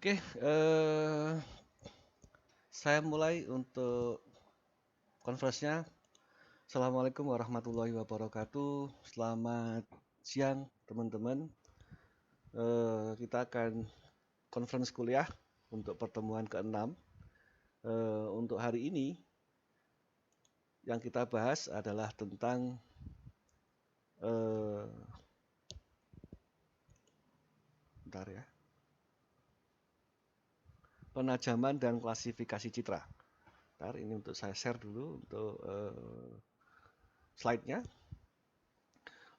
Oke, saya mulai untuk conference-nya. Assalamualaikum warahmatullahi wabarakatuh. Selamat siang, teman-teman. Kita akan conference kuliah untuk pertemuan ke-6. Untuk hari ini, yang kita bahas adalah tentang bentar ya, penajaman dan klasifikasi citra. Bentar, ini untuk saya share dulu untuk slide-nya.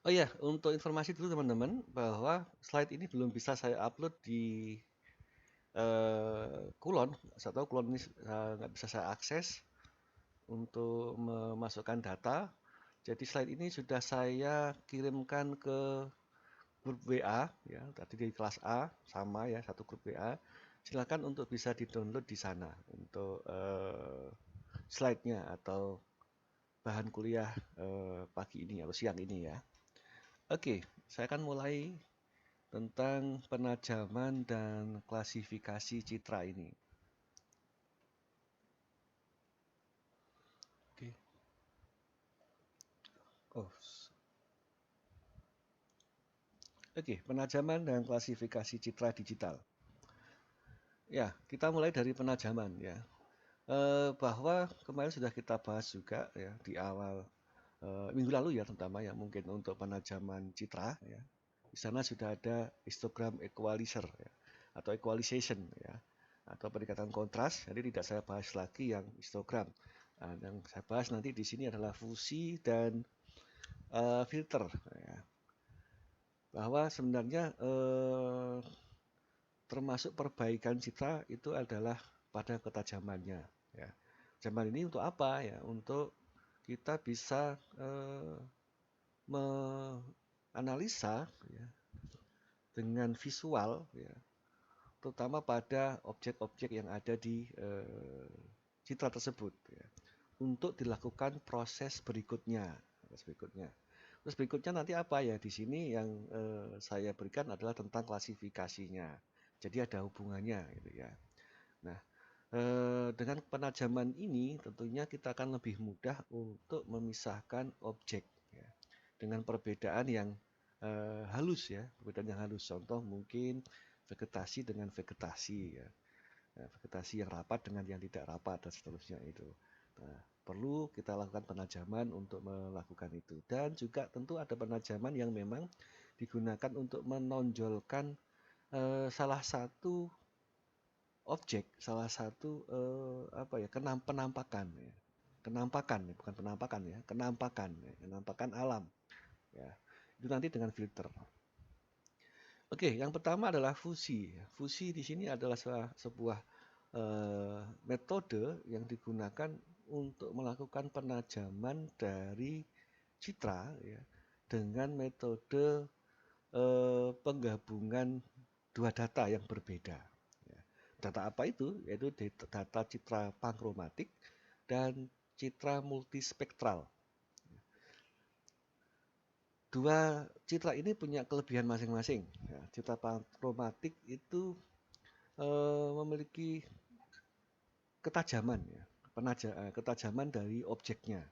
Oh iya, untuk informasi dulu teman-teman, bahwa slide ini belum bisa saya upload di Kulon. Saya tahu Kulon ini nggak bisa saya akses untuk memasukkan data. Jadi slide ini sudah saya kirimkan ke grup WA, ya, tadi di kelas A, sama ya, satu grup WA. Silakan untuk bisa di-download di sana untuk slide-nya atau bahan kuliah pagi ini atau siang ini ya. Oke, saya akan mulai tentang penajaman dan klasifikasi citra ini. Oke. Oh. Oke, penajaman dan klasifikasi citra digital. Ya, kita mulai dari penajaman ya. Bahwa kemarin sudah kita bahas juga ya di awal minggu lalu ya, terutama ya mungkin untuk penajaman citra ya. Di sana sudah ada histogram equalizer ya, atau equalization ya, atau peningkatan kontras. Jadi tidak saya bahas lagi yang histogram. Nah, yang saya bahas nanti di sini adalah fusi dan filter ya. Bahwa sebenarnya termasuk perbaikan citra itu adalah pada ketajamannya ya. Ketajaman ini untuk apa ya? Untuk kita bisa menganalisa ya, dengan visual ya, terutama pada objek-objek yang ada di citra tersebut ya, untuk dilakukan proses berikutnya. Terus berikutnya nanti apa ya? Di sini yang saya berikan adalah tentang klasifikasinya. Jadi ada hubungannya gitu ya. Nah, dengan penajaman ini tentunya kita akan lebih mudah untuk memisahkan objek ya, dengan perbedaan yang halus ya, perbedaan yang halus. Contoh mungkin vegetasi dengan vegetasi ya. Vegetasi yang rapat dengan yang tidak rapat dan seterusnya itu. Nah, perlu kita lakukan penajaman untuk melakukan itu. Dan juga tentu ada penajaman yang memang digunakan untuk menonjolkan salah satu objek, salah satu apa ya, penampakan ya. Kenampakan, bukan penampakan ya, kenampakan alam ya. Itu nanti dengan filter. Oke, yang pertama adalah fusi. Fusi di sini adalah sebuah metode yang digunakan untuk melakukan penajaman dari citra ya, dengan metode penggabungan dua data yang berbeda. Ya. Data apa itu? Yaitu data citra pankromatik dan citra multispektral. Dua citra ini punya kelebihan masing-masing. Ya, citra pankromatik itu memiliki ketajaman ya, ketajaman dari objeknya.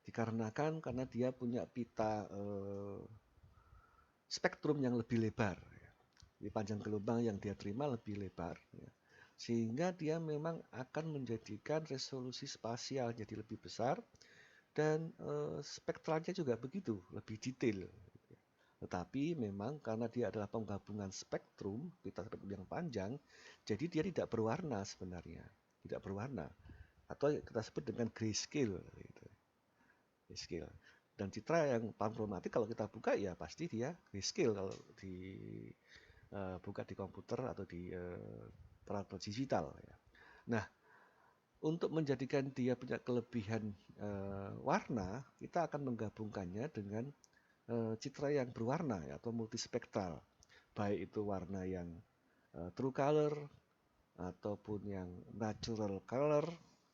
Dikarenakan karena dia punya pita spektrum yang lebih lebar. Ya. Jadi panjang gelombang yang dia terima lebih lebar. Ya. Sehingga dia memang akan menjadikan resolusi spasial jadi lebih besar dan spektralnya juga begitu, lebih detail. Tetapi memang karena dia adalah penggabungan spektrum, pita spektrum yang panjang, jadi dia tidak berwarna sebenarnya, tidak berwarna, atau kita sebut dengan grayscale. Gitu. Grayscale. Dan citra yang pankromatik kalau kita buka ya pasti dia grayscale kalau dibuka di komputer atau di peralatan digital. Ya. Nah, untuk menjadikan dia punya kelebihan warna, kita akan menggabungkannya dengan citra yang berwarna ya, atau multispektral, baik itu warna yang true color ataupun yang natural color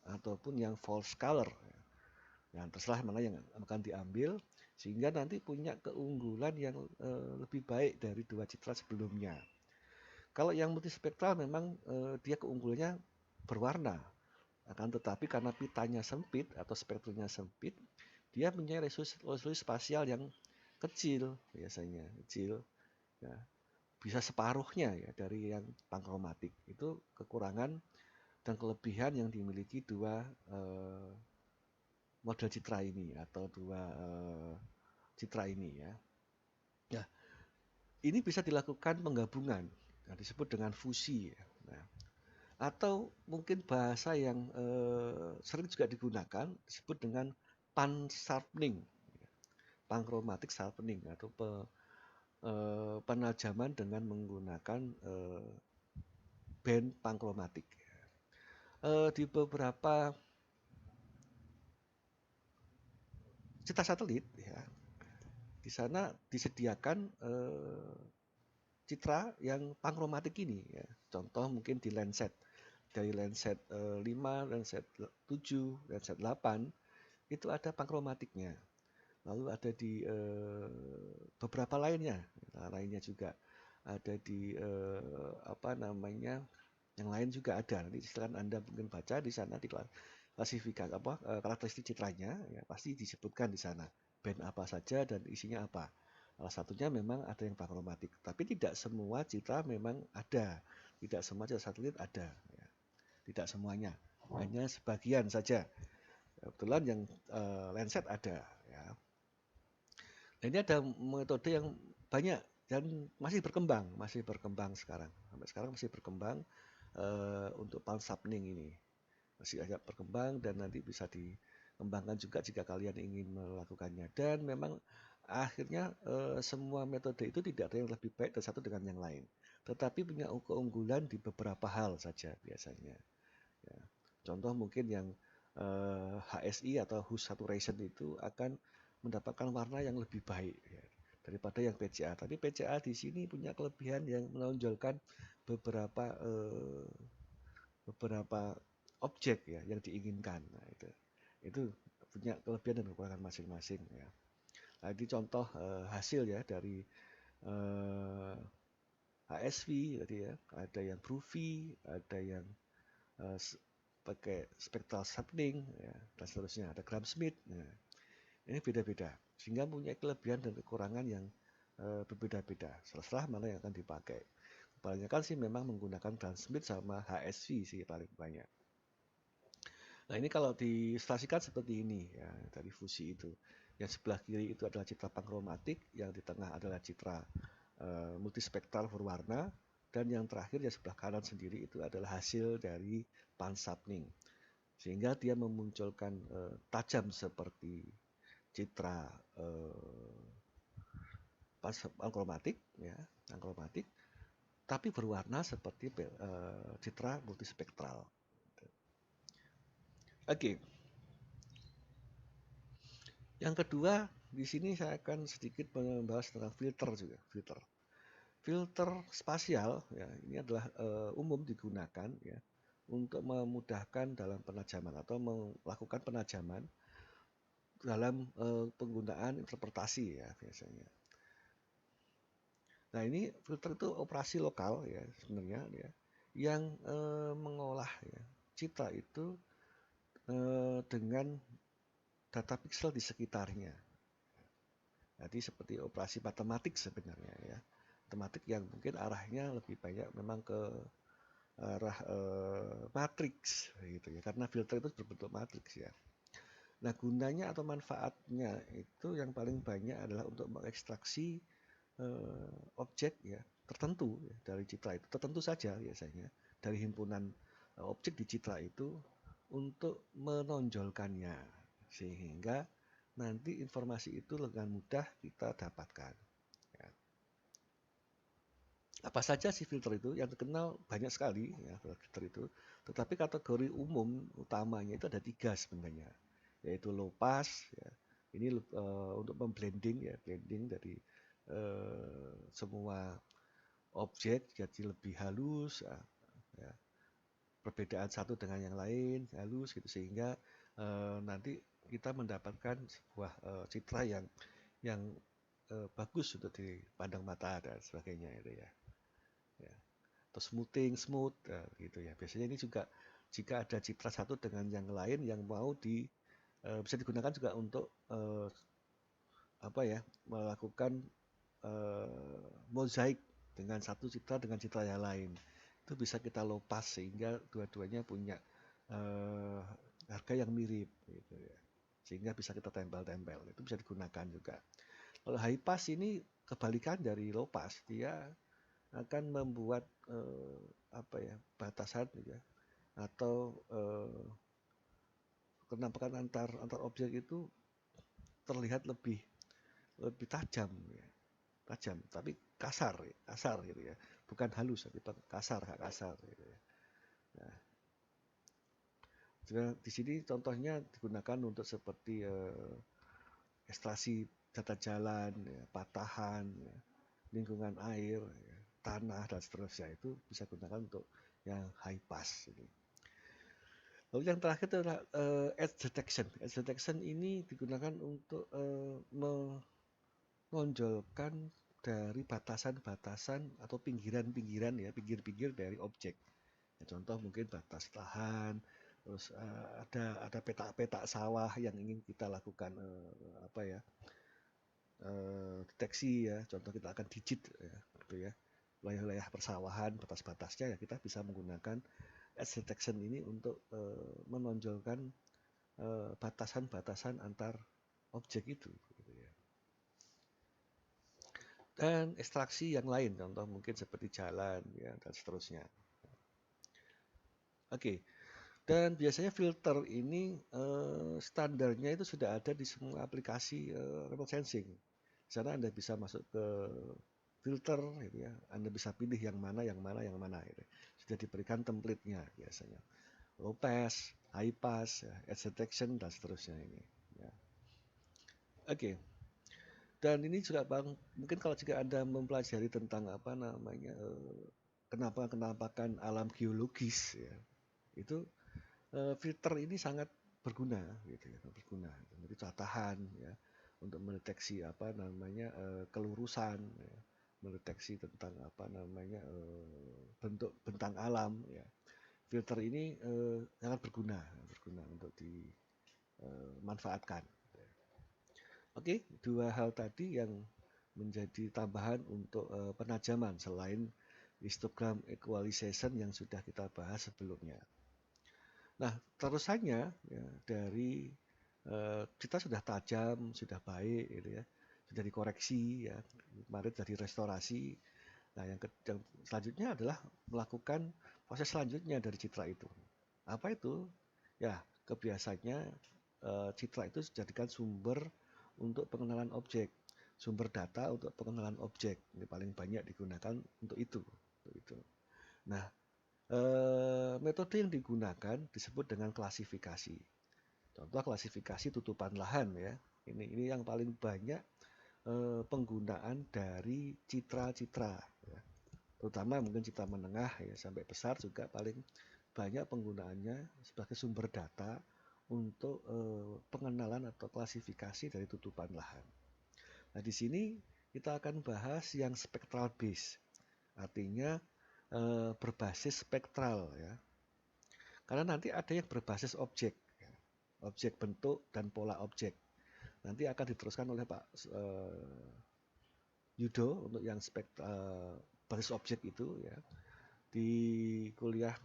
ataupun yang false color. Ya, terserah mana yang akan diambil sehingga nanti punya keunggulan yang lebih baik dari dua citra sebelumnya. Kalau yang multispektral memang dia keunggulannya berwarna, akan tetapi karena pitanya sempit atau spektrumnya sempit, dia punya resolusi spasial yang kecil, biasanya kecil, ya, bisa separuhnya ya dari yang pankromatik. Itu kekurangan dan kelebihan yang dimiliki dua model citra ini atau dua citra ini ya. Ya, ini bisa dilakukan penggabungan, yang disebut dengan fusi ya. Nah, atau mungkin bahasa yang sering juga digunakan disebut dengan pan-sharpening, panchromatic sharpening atau penajaman dengan menggunakan band panchromatic. Di beberapa citra satelit ya, di sana disediakan citra yang panchromatic ini ya. Contoh mungkin di Landsat, dari Landsat 5, Landsat 7, Landsat 8 itu ada panchromaticnya. Lalu ada di beberapa lainnya juga ada di apa namanya, yang lain juga ada. Nanti silakan Anda mungkin baca di sana di klasifikasi apa karakteristik citranya ya, pasti disebutkan di sana band apa saja dan isinya apa. Salah satunya memang ada yang panchromatic, tapi tidak semua citra memang ada. Tidak semua citra satelit ada ya. Tidak semuanya, hanya sebagian saja. Kebetulan yang Landsat ada ya. Nah, ini ada metode yang banyak dan masih berkembang sekarang. Sampai sekarang masih berkembang untuk palm sharpening ini. Masih agak berkembang dan nanti bisa dikembangkan juga jika kalian ingin melakukannya. Dan memang akhirnya semua metode itu tidak ada yang lebih baik dan satu dengan yang lain. Tetapi punya keunggulan di beberapa hal saja biasanya. Ya. Contoh mungkin yang HSI atau Hue Saturation itu akan mendapatkan warna yang lebih baik ya, daripada yang PCA. Tapi PCA di sini punya kelebihan yang menonjolkan beberapa objek ya yang diinginkan. Nah, itu punya kelebihan dan kekurangan masing-masing ya. Nah, ini contoh hasil ya dari HSV tadi ya. Ada yang Groovy, ada yang pakai spectral sharpening ya, dan seterusnya. Ada Graham Smith. Nah, ini beda-beda sehingga punya kelebihan dan kekurangan yang berbeda-beda. Serah mana yang akan dipakai. Kebanyakan sih memang menggunakan Graham Smith sama HSV sih paling banyak. Nah, ini kalau diilustrasikan seperti ini ya, dari fusi itu. Yang sebelah kiri itu adalah citra panchromatic, yang di tengah adalah citra multispektral berwarna, dan yang terakhir yang sebelah kanan sendiri itu adalah hasil dari pan-sharpening. Sehingga dia memunculkan tajam seperti citra panchromatic ya, panchromatic, tapi berwarna seperti citra multispektral. Oke. Yang kedua, di sini saya akan sedikit membahas tentang filter juga, filter. Filter spasial ya, ini adalah umum digunakan ya untuk memudahkan dalam penajaman atau melakukan penajaman dalam penggunaan interpretasi ya biasanya. Nah, ini filter itu operasi lokal ya sebenarnya ya, yang mengolah ya, citra itu dengan data pixel di sekitarnya. Jadi seperti operasi matematik sebenarnya ya. Matematik yang mungkin arahnya lebih banyak memang ke arah matriks gitu ya. Karena filter itu berbentuk matriks ya. Nah, gunanya atau manfaatnya itu yang paling banyak adalah untuk mengekstraksi objek ya tertentu ya, dari citra itu. Tertentu saja biasanya dari himpunan objek di citra itu untuk menonjolkannya sehingga nanti informasi itu dengan mudah kita dapatkan. Ya. Apa saja sih filter itu? Yang terkenal banyak sekali ya filter itu. Tetapi kategori umum utamanya itu ada 3 sebenarnya, yaitu low pass. Ya. Ini untuk memblending ya, blending dari semua objek jadi lebih halus. Ya. Perbedaan satu dengan yang lain halus gitu sehingga nanti kita mendapatkan sebuah citra yang bagus untuk dipandang mata dan sebagainya itu ya. Ya. atau smooth gitu ya. Biasanya ini juga jika ada citra satu dengan yang lain yang mau bisa digunakan juga untuk melakukan mozaik dengan satu citra dengan citra yang lain. Itu bisa kita lopas sehingga dua-duanya punya harga yang mirip gitu ya. Sehingga bisa kita tempel-tempel. Itu bisa digunakan juga. Kalau high pass ini kebalikan dari low pass, dia akan membuat batasan ya, atau kenampakan antar objek itu terlihat lebih tajam ya. Tajam tapi kasar gitu ya, bukan halus tapi kasar gitu ya. Nah, di sini contohnya digunakan untuk seperti ekstraksi data jalan ya, patahan ya, lingkungan air ya, tanah dan seterusnya. Itu bisa digunakan untuk yang high pass ini. Lalu yang terakhir adalah edge detection. Edge detection ini digunakan untuk menonjolkan dari batasan-batasan atau pinggiran-pinggiran ya, pinggir-pinggir dari objek. Ya, contoh mungkin batas lahan, terus ada petak-petak sawah yang ingin kita lakukan deteksi ya. Contoh kita akan digit ya, gitu ya. Wilayah-wilayah persawahan, batas-batasnya ya kita bisa menggunakan edge detection ini untuk menonjolkan batasan-batasan antar objek itu. Gitu ya. Dan ekstraksi yang lain, contoh mungkin seperti jalan ya, dan seterusnya. Oke, dan biasanya filter ini standarnya itu sudah ada di semua aplikasi remote sensing. Di sana Anda bisa masuk ke filter, gitu ya. Anda bisa pilih yang mana. Gitu. Sudah diberikan template-nya biasanya. Low pass, high pass, ya, edge detection dan seterusnya ini. Ya. Oke. Dan ini juga mungkin kalau jika Anda mempelajari tentang kenampakan alam geologis ya, itu filter ini sangat berguna gitu ya, Jadi catahan ya untuk mendeteksi kelurusan ya, mendeteksi tentang bentuk bentang alam ya. Filter ini sangat berguna untuk dimanfaatkan. Oke, dua hal tadi yang menjadi tambahan untuk penajaman selain histogram equalization yang sudah kita bahas sebelumnya. Nah, terusannya ya, dari kita sudah tajam, sudah baik, gitu ya, sudah dikoreksi, ya, kemarin sudah direstorasi. Nah, yang selanjutnya adalah melakukan proses selanjutnya dari citra itu. Apa itu? Ya, kebiasaannya citra itu dijadikan sumber untuk pengenalan objek, sumber data untuk pengenalan objek. Ini paling banyak digunakan untuk itu. Nah, metode yang digunakan disebut dengan klasifikasi. Contoh klasifikasi tutupan lahan ya. Ini yang paling banyak penggunaan dari citra-citra ya. Terutama mungkin citra menengah ya sampai besar juga paling banyak penggunaannya sebagai sumber data untuk pengenalan atau klasifikasi dari tutupan lahan. Nah, di sini kita akan bahas yang spectral base. Artinya berbasis spektral ya. Karena nanti ada yang berbasis objek, ya. Objek bentuk dan pola objek. Nanti akan diteruskan oleh Pak Yudo untuk yang basis objek itu ya di kuliah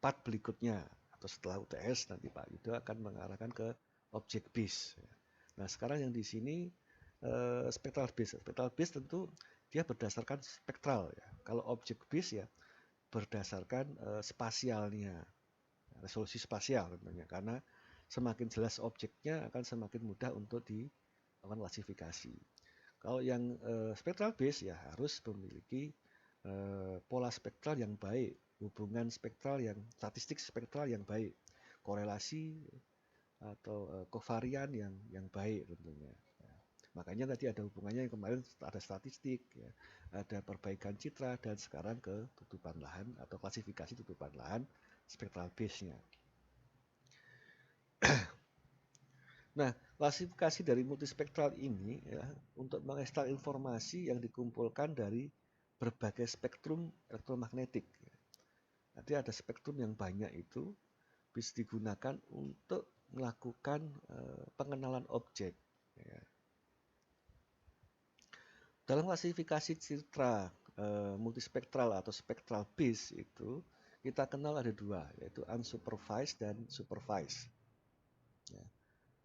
part berikutnya atau setelah UTS nanti Pak Yudo akan mengarahkan ke objek base. Ya. Nah sekarang yang di sini spectral base. Spectral base tentu dia berdasarkan spektral ya. Kalau objek base ya berdasarkan spasialnya, resolusi spasial tentunya, karena semakin jelas objeknya akan semakin mudah untuk dilakukan klasifikasi. Kalau yang spectral base ya harus memiliki pola spektral yang baik, hubungan spektral yang statistik spektral yang baik, korelasi atau kovarian yang baik tentunya. Makanya tadi ada hubungannya yang kemarin ada statistik, ya, ada perbaikan citra dan sekarang ke tutupan lahan atau klasifikasi tutupan lahan spectral base-nya. Nah, klasifikasi dari multispektral ini ya untuk mengekstrak informasi yang dikumpulkan dari berbagai spektrum elektromagnetik. Jadi ada spektrum yang banyak itu bisa digunakan untuk melakukan pengenalan objek. Ya. Dalam klasifikasi citra multispektral atau spectral based itu kita kenal ada dua, yaitu unsupervised dan supervised. Ya.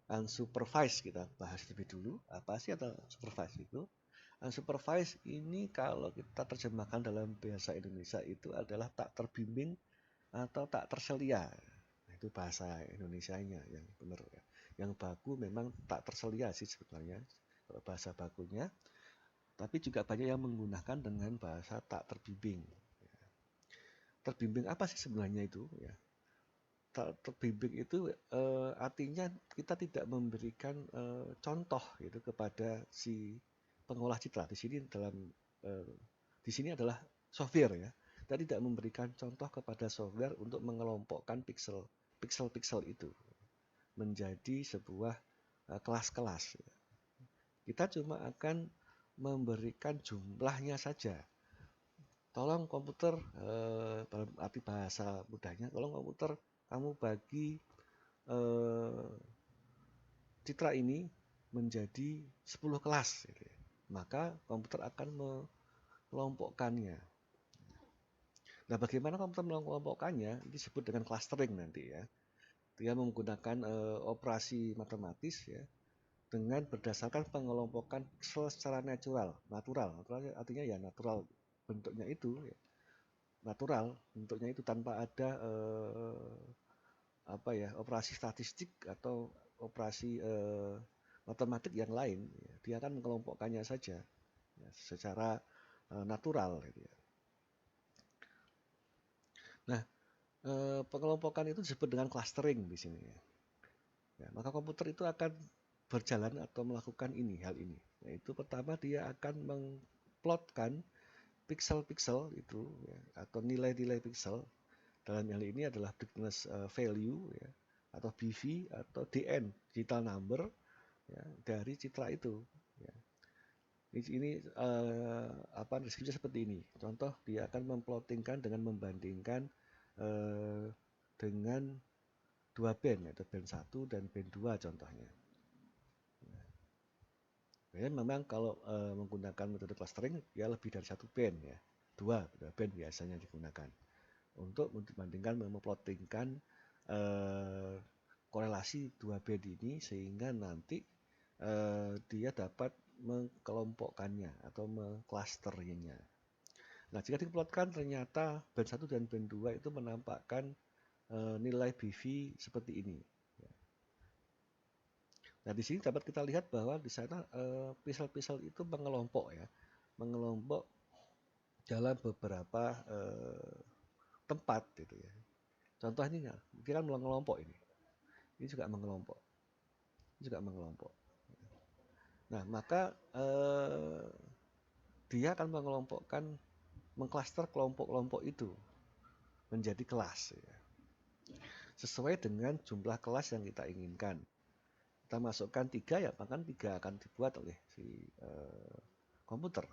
Unsupervised kita bahas lebih dulu. Apa sih atau supervised itu? Unsupervised ini kalau kita terjemahkan dalam bahasa Indonesia itu adalah tak terbimbing atau tak terselia. Itu bahasa Indonesianya yang benar ya. Yang baku memang tak terselia sih sebenarnya kalau bahasa bakunya. Tapi juga banyak yang menggunakan dengan bahasa tak terbimbing. Terbimbing apa sih sebenarnya itu? Ya. Tak terbimbing itu artinya kita tidak memberikan contoh gitu kepada si pengolah citra. Di sini di sini adalah software ya. Kita tidak memberikan contoh kepada software untuk mengelompokkan pixel-pixel itu menjadi sebuah kelas-kelas. Kita cuma akan memberikan jumlahnya saja. Tolong komputer, dalam arti bahasa mudahnya, tolong komputer kamu bagi citra ini menjadi 10 kelas. Gitu ya. Maka komputer akan mengelompokkannya. Nah, bagaimana komputer mengelompokkannya? Ini disebut dengan clustering nanti ya. Dia menggunakan operasi matematis ya, dengan berdasarkan pengelompokan pixel secara natural artinya ya natural bentuknya itu ya. Natural bentuknya itu tanpa ada operasi statistik atau operasi matematik yang lain ya. Dia akan mengelompokkannya saja ya, secara natural gitu ya. Nah, pengelompokan itu disebut dengan clustering di sini ya. Ya, maka komputer itu akan berjalan atau melakukan hal ini. Yaitu pertama dia akan mengplotkan pixel-pixel itu ya, atau nilai-nilai pixel. Dalam hal ini adalah brightness value ya, atau BV atau DN digital number ya, dari citra itu. Ya. Ini deskripsi seperti ini. Contoh dia akan memplottingkan dengan membandingkan dengan dua band, yaitu band 1 dan band 2 contohnya. Ya, memang kalau menggunakan metode clustering ya lebih dari satu band ya, dua band biasanya digunakan untuk membandingkan memplottingkan korelasi dua band ini sehingga nanti dia dapat mengkelompokkannya atau mengklasternya. Nah, jika diplotkan ternyata band 1 dan band 2 itu menampakkan nilai BV seperti ini. Nah, di sini dapat kita lihat bahwa di sana pixel-pixel itu mengelompok ya, mengelompok dalam beberapa tempat gitu ya. Contoh ini kan mengelompok ini juga mengelompok, Nah, maka dia akan mengelompokkan, mengklaster kelompok-kelompok itu menjadi kelas ya. Sesuai dengan jumlah kelas yang kita inginkan. Kita masukkan 3 ya, maka 3 akan dibuat oleh si komputer.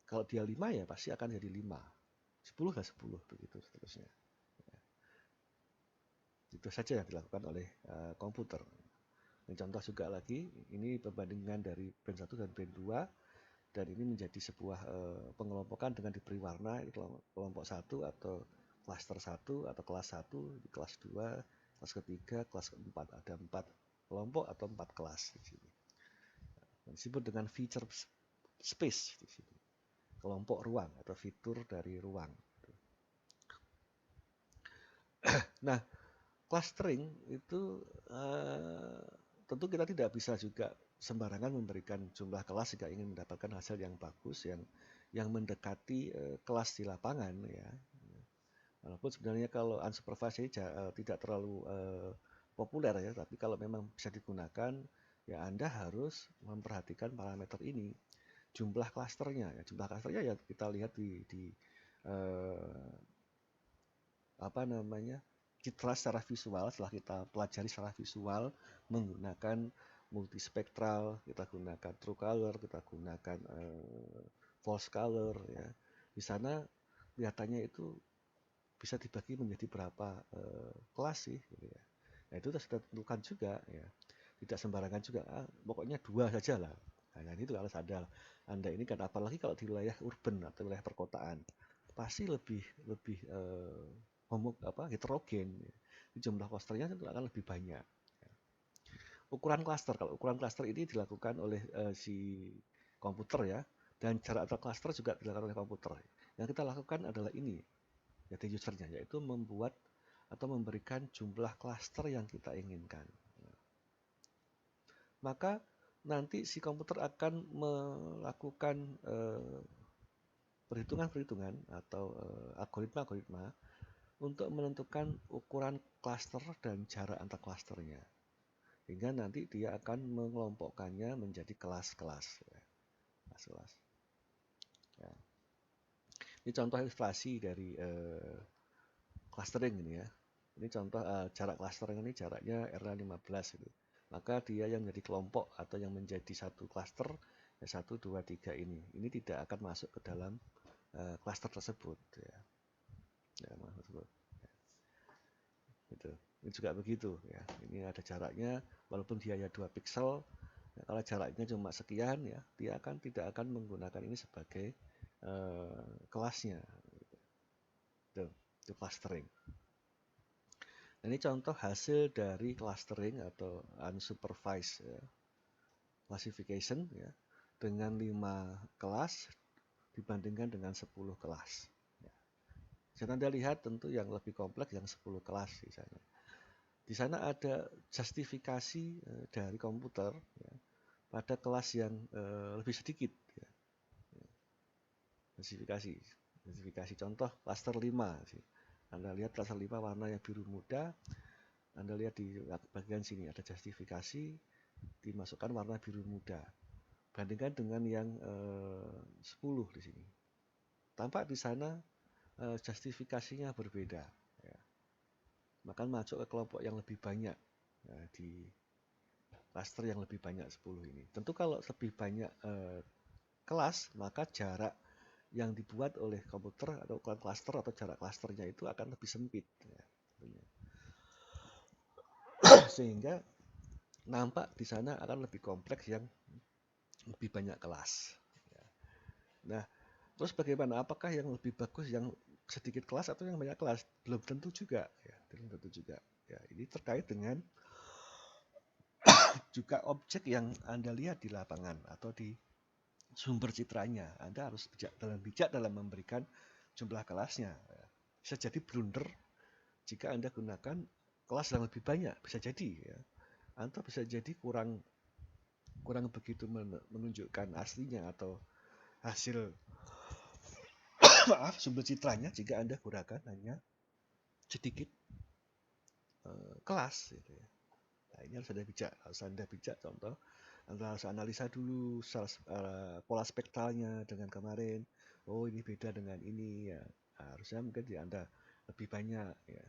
Kalau dia 5 ya pasti akan jadi 5. 10 ya 10 begitu seterusnya. Itu saja yang dilakukan oleh komputer. Ini contoh juga lagi, ini perbandingan dari band 1 dan band 2 dan ini menjadi sebuah pengelompokan dengan diberi warna, ini kelompok 1 atau cluster 1 atau kelas 1, di kelas 2, kelas ketiga, kelas keempat. Ada 4 kelompok atau 4 kelas di sini. Disebut dengan feature space di sini. Kelompok ruang atau fitur dari ruang. Nah, clustering itu tentu kita tidak bisa juga sembarangan memberikan jumlah kelas jika ingin mendapatkan hasil yang bagus yang mendekati kelas di lapangan ya. Walaupun sebenarnya kalau unsupervised tidak terlalu populer ya, tapi kalau memang bisa digunakan ya Anda harus memperhatikan parameter ini, jumlah klasternya ya. Jumlah klasternya ya kita lihat di citra secara visual. Setelah kita pelajari secara visual menggunakan multispektral, kita gunakan true color, kita gunakan false color ya. Di sana kelihatannya itu bisa dibagi menjadi berapa kelas sih gitu ya. Nah itu sudah tentukan juga ya, tidak sembarangan juga, pokoknya 2 saja lah. Nah itu harus ada. Anda ini kan apalagi kalau di wilayah urban atau wilayah perkotaan pasti lebih lebih heterogen ya. Jumlah klasternya tentu akan lebih banyak. Ukuran klaster, kalau ukuran klaster ini dilakukan oleh si komputer ya, dan jarak antar klaster juga dilakukan oleh komputer. Yang kita lakukan adalah ini, yaitu usernya, yaitu membuat atau memberikan jumlah klaster yang kita inginkan. Maka nanti si komputer akan melakukan perhitungan-perhitungan atau algoritma-algoritma untuk menentukan ukuran klaster dan jarak antar klasternya. Hingga nanti dia akan mengelompokkannya menjadi kelas-kelas. Ya. Kelas-kelas. Ya. Ini contoh ilustrasi dari clustering ini ya. Ini contoh jarak clustering ini jaraknya R15 itu. Maka dia yang menjadi kelompok atau yang menjadi satu cluster ya 1, 2, 3 ini. Ini tidak akan masuk ke dalam cluster tersebut ya. Ya, tersebut. Ya. Gitu. Ini juga begitu ya. Ini ada jaraknya walaupun dia ya 2 pixel. Ya, kalau jaraknya cuma sekian ya, dia tidak akan menggunakan ini sebagai kelasnya. Itu clustering. Nah, ini contoh hasil dari clustering atau unsupervised ya, classification ya, dengan 5 kelas dibandingkan dengan 10 kelas. Ya. Jadi Anda lihat tentu yang lebih kompleks yang 10 kelas di sana. Di sana ada justifikasi dari komputer ya, pada kelas yang lebih sedikit. Ya. Justifikasi contoh cluster 5 sih. Anda lihat cluster 5 warna yang biru muda. Anda lihat di bagian sini ada justifikasi dimasukkan warna biru muda. Bandingkan dengan yang 10 di sini. Tampak di sana justifikasinya berbeda. Ya. Maka masuk ke kelompok yang lebih banyak ya, di cluster yang lebih banyak 10 ini. Tentu kalau lebih banyak kelas, maka jarak yang dibuat oleh komputer atau ukuran cluster atau jarak clusternya itu akan lebih sempit ya, sehingga nampak di sana akan lebih kompleks yang lebih banyak kelas ya. Nah terus bagaimana, apakah yang lebih bagus yang sedikit kelas atau yang banyak kelas? Belum tentu juga ya, belum tentu juga ya. Ini terkait dengan juga objek yang Anda lihat di lapangan atau di sumber citranya. Anda harus bijak dalam memberikan jumlah kelasnya. Bisa jadi blunder jika Anda gunakan kelas yang lebih banyak, bisa jadi ya. Atau bisa jadi kurang begitu menunjukkan aslinya atau hasil maaf sumber citranya jika Anda gunakan hanya sedikit kelas gitu ya. Nah, ini harus Anda bijak contoh. Anda harus analisa dulu pola spektralnya dengan kemarin. Oh, ini beda dengan ini ya. Nah, harusnya mungkin ya Anda lebih banyak ya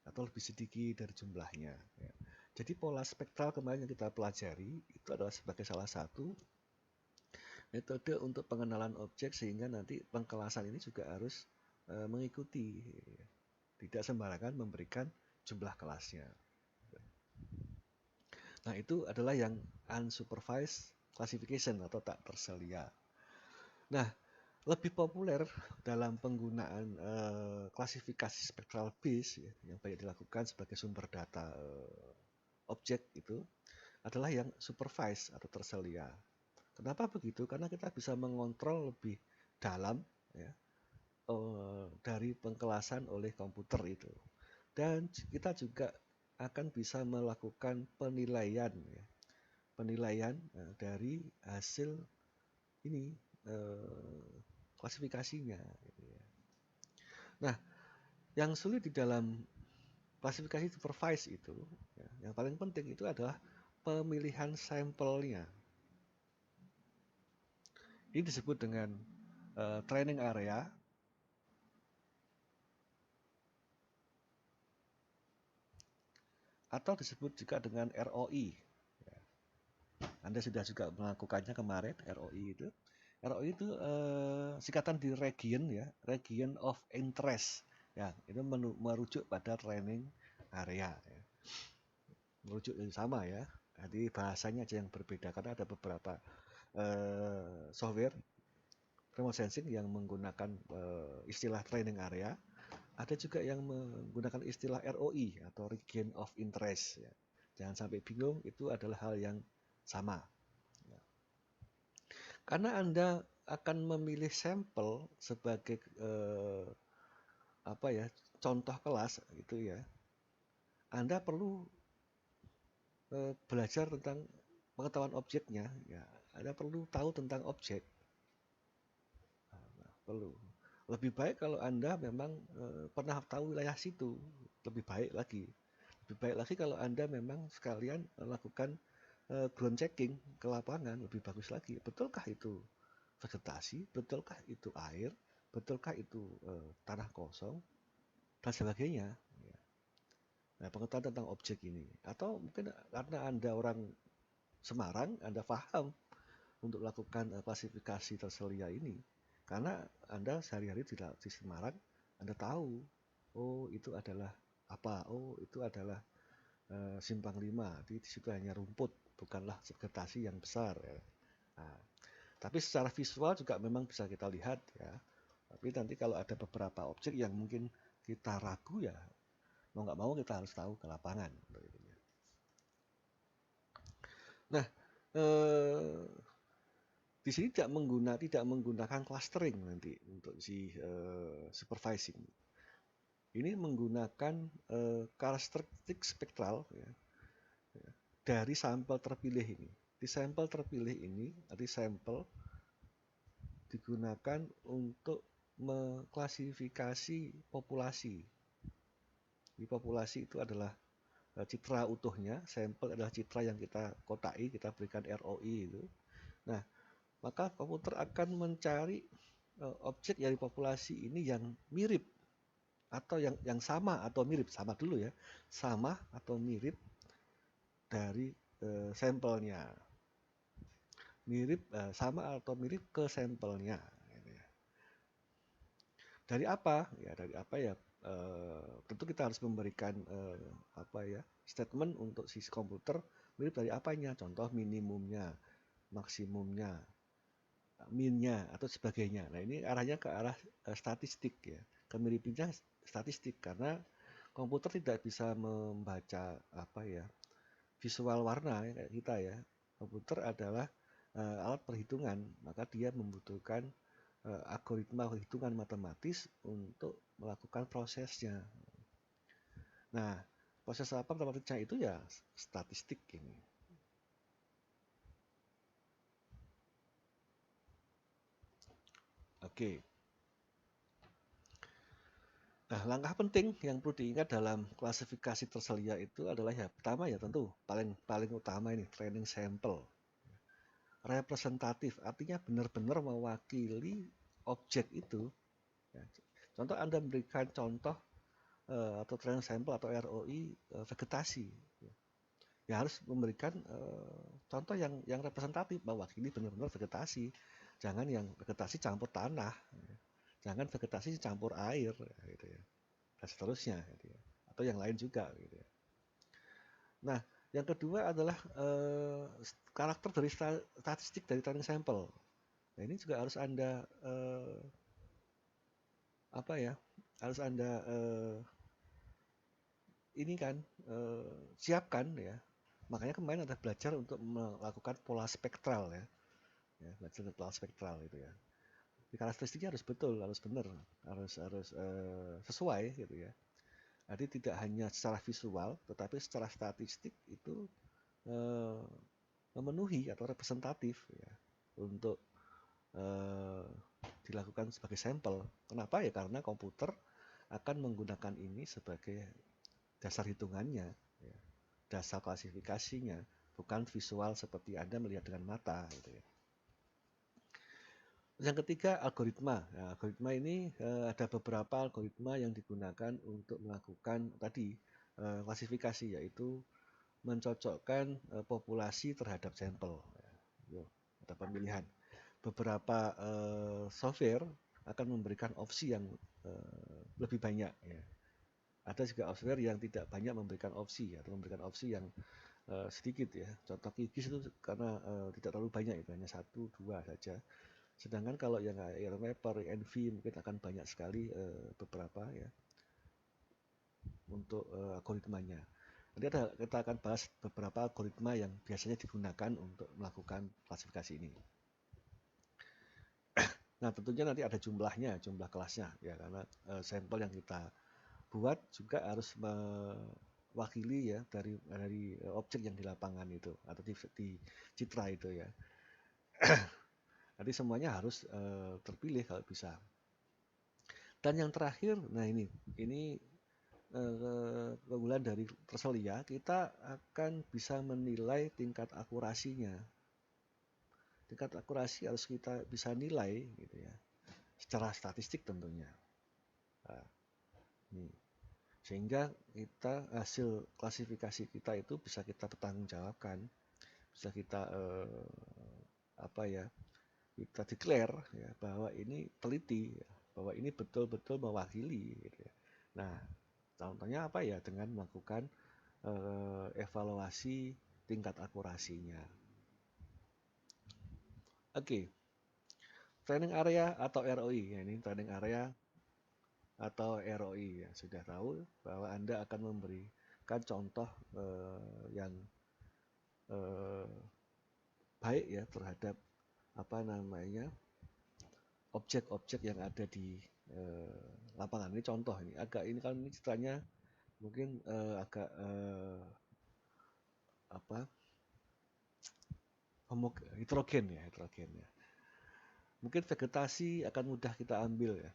atau lebih sedikit dari jumlahnya ya. Jadi pola spektral kemarin yang kita pelajari itu adalah sebagai salah satu metode untuk pengenalan objek sehingga nanti pengkelasan ini juga harus mengikuti ya. Tidak sembarangan memberikan jumlah kelasnya. Nah, itu adalah yang unsupervised classification atau tak terselia. Nah, lebih populer dalam penggunaan klasifikasi spectral base ya, yang banyak dilakukan sebagai sumber data objek itu adalah yang supervised atau terselia. Kenapa begitu? Karena kita bisa mengontrol lebih dalam ya, dari pengkelasan oleh komputer itu. Dan kita juga akan bisa melakukan penilaian ya, penilaian dari hasil ini klasifikasinya gitu ya. Nah, yang sulit di dalam klasifikasi supervised itu ya, yang paling penting itu adalah pemilihan sampelnya. Ini disebut dengan training area atau disebut juga dengan ROI. Anda sudah juga melakukannya kemarin, ROI itu. ROI itu singkatan di region ya, region of interest. Ya, itu merujuk pada training area ya. Merujuk yang sama ya. Jadi bahasanya aja yang berbeda karena ada beberapa software remote sensing yang menggunakan istilah training area, ada juga yang menggunakan istilah ROI atau region of interest ya. Jangan sampai bingung, itu adalah hal yang sama. Ya. Karena Anda akan memilih sampel sebagai apa ya, contoh kelas gitu ya. Anda perlu belajar tentang pengetahuan objeknya ya. Anda perlu tahu tentang objek. Perlu. Lebih baik kalau Anda memang pernah tahu wilayah situ, lebih baik lagi. Lebih baik lagi kalau Anda memang sekalian melakukan ground checking ke lapangan, lebih bagus lagi. Betulkah itu vegetasi? Betulkah itu air? Betulkah itu tanah kosong? Dan sebagainya. Ya. Nah, pengetahuan tentang objek ini. Atau mungkin karena Anda orang Semarang, Anda paham untuk melakukan klasifikasi terselia ini. Karena Anda sehari-hari di Semarang, Anda tahu, oh itu adalah apa, oh itu adalah simpang 5, di situ hanya rumput, bukanlah vegetasi yang besar. Ya. Nah, tapi secara visual juga memang bisa kita lihat ya. Tapi nanti kalau ada beberapa objek yang mungkin kita ragu ya, mau nggak mau kita harus tahu ke lapangan. Nah, di sini tidak menggunakan clustering nanti untuk si supervising. Ini menggunakan karakteristik spektral ya, dari sampel terpilih ini. Di sampel terpilih ini, arti sampel digunakan untuk mengklasifikasi populasi. Di populasi itu adalah citra utuhnya, sampel adalah citra yang kita kotai, kita berikan ROI itu. Nah, maka komputer akan mencari objek dari populasi ini yang mirip atau yang sama atau mirip, sama dulu ya, sama atau mirip dari sampelnya, mirip sama atau mirip ke sampelnya. Gitu ya. Dari apa? Ya dari apa ya? Tentu kita harus memberikan apa ya statement untuk si komputer mirip dari apanya, contoh minimumnya, maksimumnya, minnya atau sebagainya. Nah ini arahnya ke arah statistik ya, kemiripannya statistik karena komputer tidak bisa membaca apa ya visual warna ya, kayak kita ya. Komputer adalah alat perhitungan, maka dia membutuhkan algoritma perhitungan matematis untuk melakukan prosesnya. Nah, proses apa matematisnya itu ya statistik ini. Oke. Nah, langkah penting yang perlu diingat dalam klasifikasi terselia itu adalah ya pertama ya tentu paling utama ini training sample. Representatif artinya benar-benar mewakili objek itu. Ya. Contoh Anda memberikan contoh atau training sample atau ROI vegetasi. Ya harus memberikan contoh yang representatif mewakili benar-benar vegetasi. Jangan yang vegetasi campur tanah. Jangan vegetasi campur air gitu ya. Dan seterusnya gitu ya. Atau yang lain juga gitu ya. Nah, yang kedua adalah karakter dari statistik dari training sample. Nah, ini juga harus Anda apa ya? Harus Anda ini kan siapkan ya. Makanya kemarin ada belajar untuk melakukan pola spektral ya. Ya, belajar pola spektral itu ya. Karakteristiknya harus betul, harus benar, harus sesuai gitu ya. Jadi tidak hanya secara visual, tetapi secara statistik itu memenuhi atau representatif ya untuk dilakukan sebagai sampel. Kenapa ya? Karena komputer akan menggunakan ini sebagai dasar hitungannya, ya. Dasar klasifikasinya, bukan visual seperti Anda melihat dengan mata. Gitu ya. Yang ketiga, algoritma. Nah, algoritma ini ada beberapa algoritma yang digunakan untuk melakukan tadi klasifikasi, yaitu mencocokkan populasi terhadap sampel. Ya, ada pemilihan. beberapa software akan memberikan opsi yang lebih banyak ya. Ada juga software yang tidak banyak memberikan opsi atau memberikan opsi yang sedikit ya. Contoh QGIS itu karena tidak terlalu banyak itu, hanya 1-2 saja. Sedangkan kalau yang AirMapper, NV mungkin akan banyak sekali beberapa ya untuk algoritmanya. Nanti kita akan bahas beberapa algoritma yang biasanya digunakan untuk melakukan klasifikasi ini. Nah, tentunya nanti ada jumlahnya, jumlah kelasnya ya, karena sampel yang kita buat juga harus mewakili ya dari objek yang di lapangan itu atau di citra itu ya. Nanti semuanya harus terpilih kalau bisa. Dan yang terakhir, nah ini keunggulan dari Tresolia, kita akan bisa menilai tingkat akurasinya. Tingkat akurasi harus kita bisa nilai gitu ya, secara statistik tentunya. Nah, ini. Sehingga kita hasil klasifikasi kita itu bisa kita pertanggungjawabkan, bisa kita apa ya, kita declare ya bahwa ini teliti, ya, bahwa ini betul-betul mewakili gitu ya. Nah, contohnya apa ya, dengan melakukan evaluasi tingkat akurasinya. Oke, training area atau ROI ya, ini training area atau ROI ya, sudah tahu bahwa Anda akan memberikan contoh yang baik ya terhadap apa namanya objek-objek yang ada di lapangan. Ini contoh, ini agak, ini kan ini ceritanya mungkin agak apa heterogen ya, mungkin vegetasi akan mudah kita ambil ya,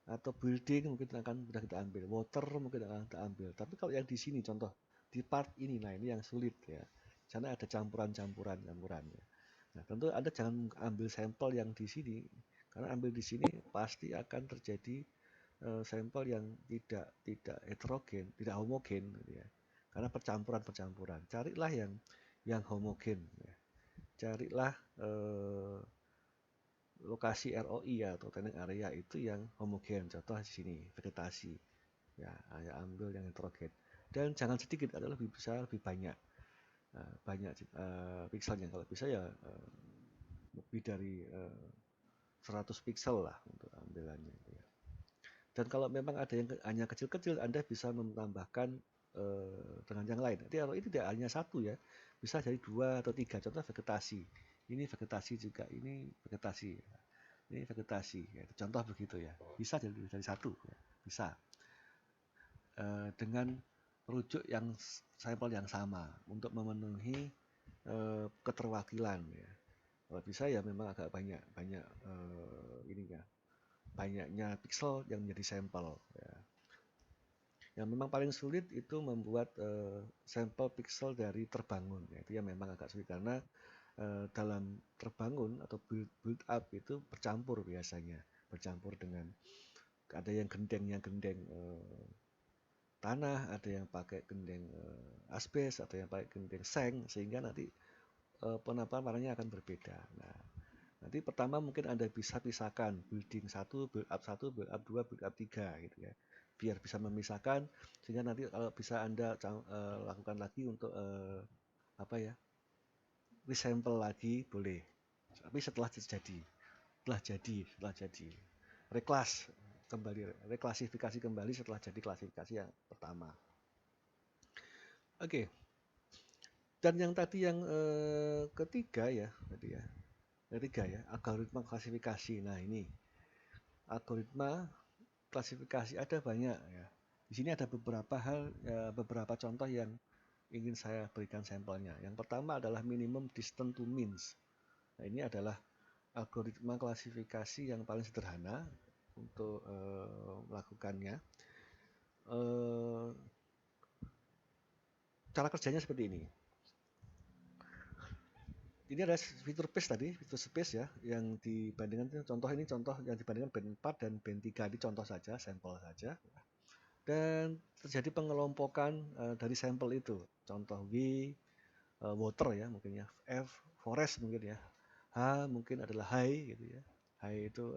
atau building mungkin akan mudah kita ambil, water mungkin akan kita ambil. Tapi kalau yang di sini contoh di part ini, nah ini yang sulit ya, sana ada campuran ya. Nah, tentu Anda jangan ambil sampel yang di sini, karena ambil di sini pasti akan terjadi sampel yang tidak heterogen, tidak homogen gitu ya. Karena percampuran. Carilah yang homogen ya. Carilah lokasi ROI atau training area itu yang homogen. Contoh di sini vegetasi. Ya, hanya ambil yang heterogen. Dan jangan sedikit, ada lebih besar, lebih banyak. Banyak pixelnya. Kalau bisa ya lebih dari 100 pixel lah untuk ambilannya ya. Dan kalau memang ada yang hanya kecil-kecil, Anda bisa menambahkan dengan yang lain. Jadi ROI tidak hanya satu ya, bisa jadi 2 atau 3. Contoh vegetasi. Ini vegetasi juga, ini vegetasi. Ini vegetasi. Ya. Contoh begitu ya. Bisa dari satu, ya. Bisa. Dengan rujuk yang sampel yang sama untuk memenuhi keterwakilan ya. Kalau bisa ya memang agak banyak ininya, banyaknya pixel yang menjadi sampel ya. Yang memang paling sulit itu membuat sampel pixel dari terbangun ya. Itu ya memang agak sulit karena dalam terbangun atau build up itu bercampur biasanya, bercampur dengan ada yang gendeng tanah, ada yang pakai gendeng asbes, ada yang pakai gendeng seng, sehingga nanti penampakan warnanya akan berbeda. Nah, nanti pertama mungkin Anda bisa pisahkan building 1, build up 1, build up 2, build up 3 gitu ya. Biar bisa memisahkan, sehingga nanti kalau bisa Anda lakukan lagi untuk apa ya, resample lagi boleh. Tapi setelah jadi reklas kembali, reklasifikasi kembali setelah jadi klasifikasi yang pertama. Oke. Dan yang tadi yang ketiga ya, algoritma klasifikasi. Nah, ini algoritma klasifikasi ada banyak ya. Di sini ada beberapa hal, beberapa contoh yang ingin saya berikan sampelnya. Yang pertama adalah minimum distance to means. Nah, ini adalah algoritma klasifikasi yang paling sederhana untuk melakukannya. Cara kerjanya seperti ini. Ini ada fitur space ya, yang dibandingkan, contoh yang dibandingkan band 4 dan band 3 ini contoh saja, sampel saja. Dan terjadi pengelompokan dari sampel itu. Contoh W, water ya mungkin ya, F, forest mungkin ya, H mungkin adalah high gitu ya. High itu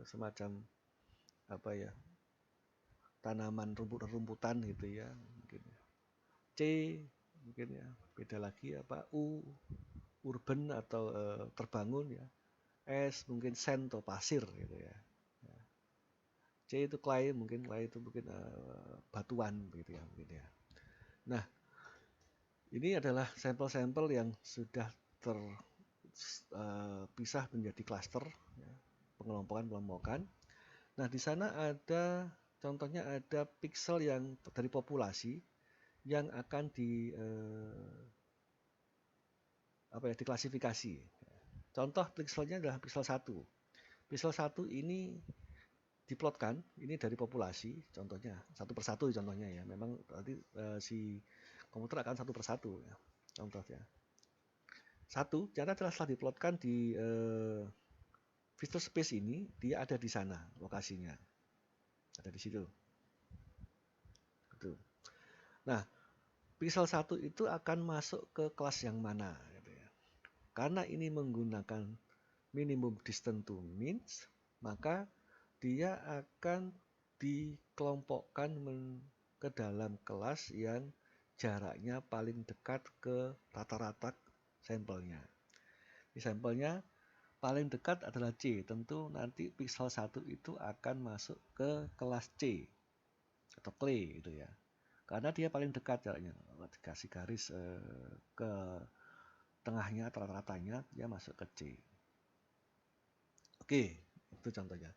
semacam apa ya, tanaman rumputan gitu ya mungkin. C mungkin ya, beda lagi apa, urban atau terbangun ya. S mungkin sand atau pasir gitu ya. C itu clay itu mungkin batuan gitu ya mungkin ya. Nah, ini adalah sampel-sampel yang sudah terpisah menjadi klaster, ya, pengelompokan. Nah, di sana ada contohnya ada piksel yang dari populasi yang akan diklasifikasi. Contoh pikselnya adalah piksel 1. Piksel 1 ini diplotkan, ini dari populasi, contohnya satu persatu contohnya ya. Memang nanti si komputer akan satu persatu ya, contohnya. Satu, cara adalah setelah diplotkan di vector space ini, dia ada di sana lokasinya, ada di situ. Gitu. Nah, pixel 1 itu akan masuk ke kelas yang mana? Gitu ya. Karena ini menggunakan minimum distance to means, maka dia akan dikelompokkan ke dalam kelas yang jaraknya paling dekat ke rata-rata sampelnya. Di sampelnya paling dekat adalah C. Tentu nanti pixel 1 itu akan masuk ke kelas C atau clay gitu ya. Karena dia paling dekat jaraknya. Dikasih garis ke tengahnya atau rata-ratanya, dia masuk ke C. Oke, itu contohnya.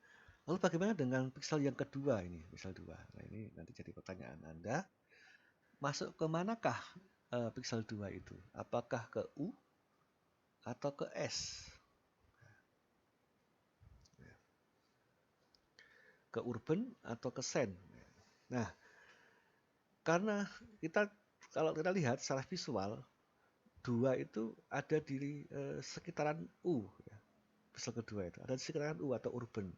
Lalu bagaimana dengan pixel yang kedua ini, pixel 2? Nah, ini nanti jadi pertanyaan Anda. Masuk ke manakah pixel 2 itu? Apakah ke U atau ke S? Ke urban atau ke sand? Nah, karena kalau kita lihat secara visual, 2 itu ada di sekitaran U, ya. Pixel kedua itu ada di sekitaran U atau urban,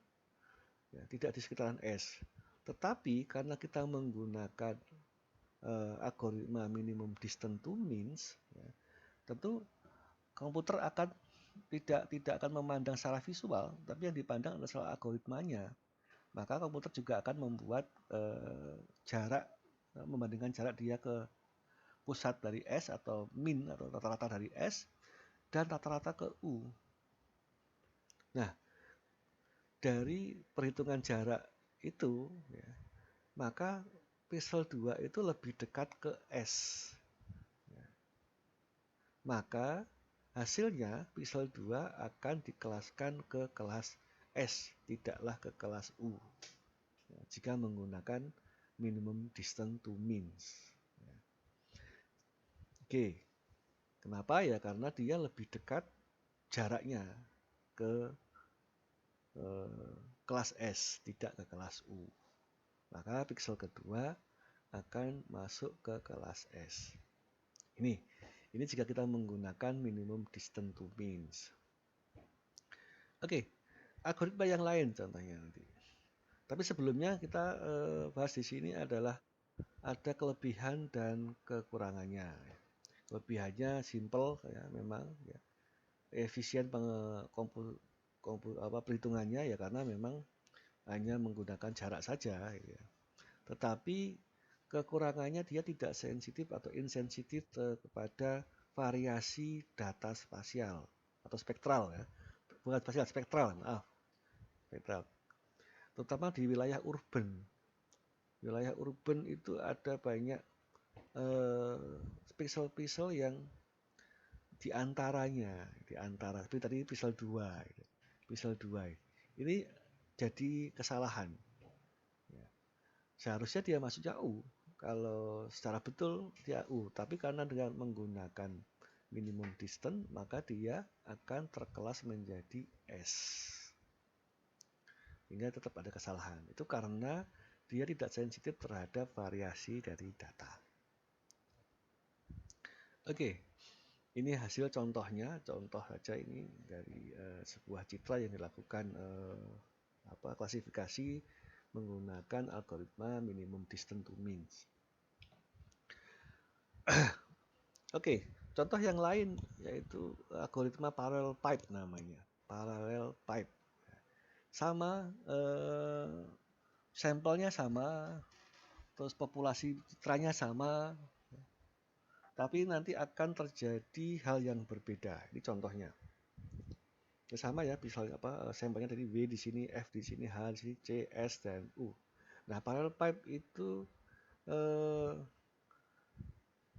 ya, tidak di sekitaran S. Tetapi karena kita menggunakan algoritma minimum distance to means, ya, tentu komputer akan tidak akan memandang secara visual, tapi yang dipandang adalah algoritmanya. Maka komputer juga akan membuat jarak, membandingkan jarak dia ke pusat dari S atau min atau rata-rata dari S dan rata-rata ke U. Nah, dari perhitungan jarak itu, ya, maka pixel 2 itu lebih dekat ke S. Ya. Maka hasilnya pixel 2 akan dikelaskan ke kelas S, tidaklah ke kelas U. Ya, jika menggunakan minimum distance to means. Ya. Oke, kenapa ya? Karena dia lebih dekat jaraknya ke kelas S, tidak ke kelas U. Maka pixel kedua akan masuk ke kelas S. Ini jika kita menggunakan minimum distance to means. Oke, algoritma yang lain contohnya nanti. Tapi sebelumnya kita bahas di sini adalah ada kelebihan dan kekurangannya. Kelebihannya simple ya, memang ya, efisien perhitungannya ya, karena memang hanya menggunakan jarak saja ya. Tetapi kekurangannya dia tidak sensitif atau insensitif kepada variasi data spasial atau spektral ya. Bukan spasial, spektral, maaf. Spektral. Terutama di wilayah urban. Wilayah urban itu ada banyak pixel-pixel yang diantara seperti tadi pixel 2 pixel 2 ini jadi kesalahan ya. Seharusnya dia masuknya U, kalau secara betul dia U, tapi karena dengan menggunakan minimum distance maka dia akan terkelas menjadi S, sehingga tetap ada kesalahan. Itu karena dia tidak sensitif terhadap variasi dari data. Oke. Ini hasil contohnya, contoh saja ini dari sebuah citra yang dilakukan klasifikasi menggunakan algoritma minimum distance to means. Oke, contoh yang lain yaitu algoritma parallel pipe namanya. Parallel pipe. Sama sampelnya sama, terus populasi citranya sama, tapi nanti akan terjadi hal yang berbeda. Ini contohnya. Ya sama ya, misalnya sampelnya dari W di sini, F di sini, H di sini, C, S dan U. Nah, parallel pipe itu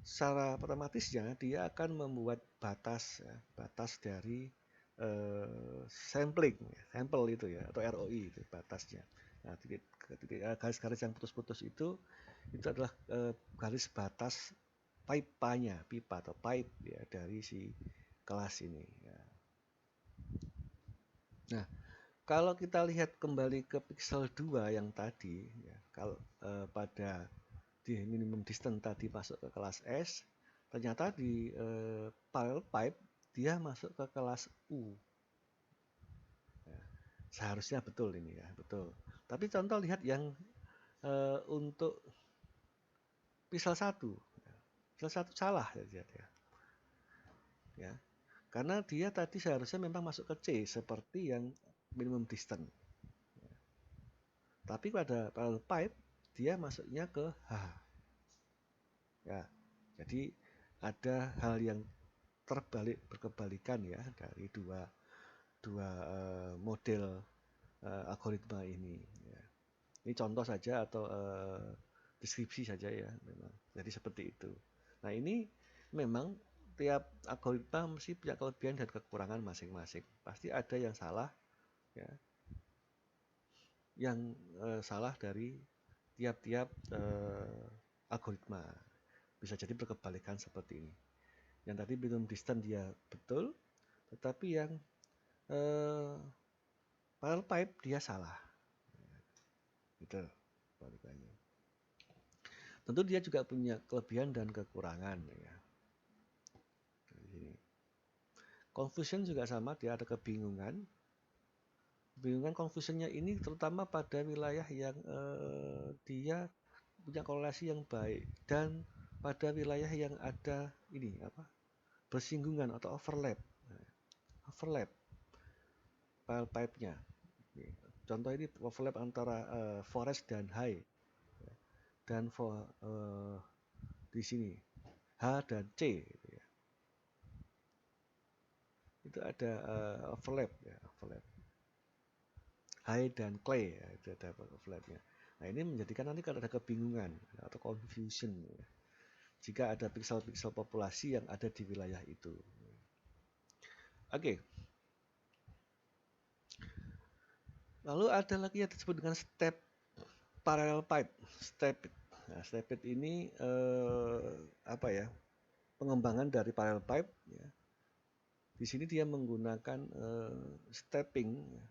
secara otomatisnya dia akan membuat batas ya, batas dari sampling, sampel itu ya, atau ROI itu batasnya. Nah, garis-garis yang putus-putus itu adalah garis batas pipa atau pipe ya dari si kelas ini. Ya. Nah, kalau kita lihat kembali ke pixel 2 yang tadi, ya, kalau pada di minimum distance tadi masuk ke kelas S, ternyata di parallel pipe dia masuk ke kelas U. Ya, seharusnya betul ini ya, betul. Tapi contoh lihat yang untuk pixel 1. Pixel 1 salah ya. Ya. Karena dia tadi seharusnya memang masuk ke C seperti yang minimum distance. Ya. Tapi pada parallel pipe dia masuknya ke H. Ya. Jadi ada hal yang berkebalikan ya dari dua model algoritma ini. Ya. Ini contoh saja atau deskripsi saja ya memang. Jadi seperti itu. Nah ini memang tiap algoritma mesti punya kelebihan dan kekurangan masing-masing. Pasti ada yang salah ya. Yang salah dari tiap-tiap algoritma. Bisa jadi berkebalikan seperti ini. Yang tadi minimum distance dia betul, tetapi yang parallel pipe dia salah. Gitu balikannya. Tentu dia juga punya kelebihan dan kekurangan ya. Confusion juga sama, dia ada kebingungan. Kebingungan confusionnya ini terutama pada wilayah yang dia punya korelasi yang baik dan pada wilayah yang ada ini bersinggungan atau overlap. Overlap file pipe-nya. Contoh ini overlap antara forest dan high. Dan di sini H dan C gitu ya. Itu ada overlap ya, overlap. High dan clay ya, itu ada overlapnya. Nah ini menjadikan nanti kalau ada kebingungan atau confusion ya, jika ada pixel-pixel populasi yang ada di wilayah itu. Oke. Lalu ada lagi yang disebut dengan step parallel pipe. Nah, step ini pengembangan dari parallel pipe ya. Di sini dia menggunakan stepping ya.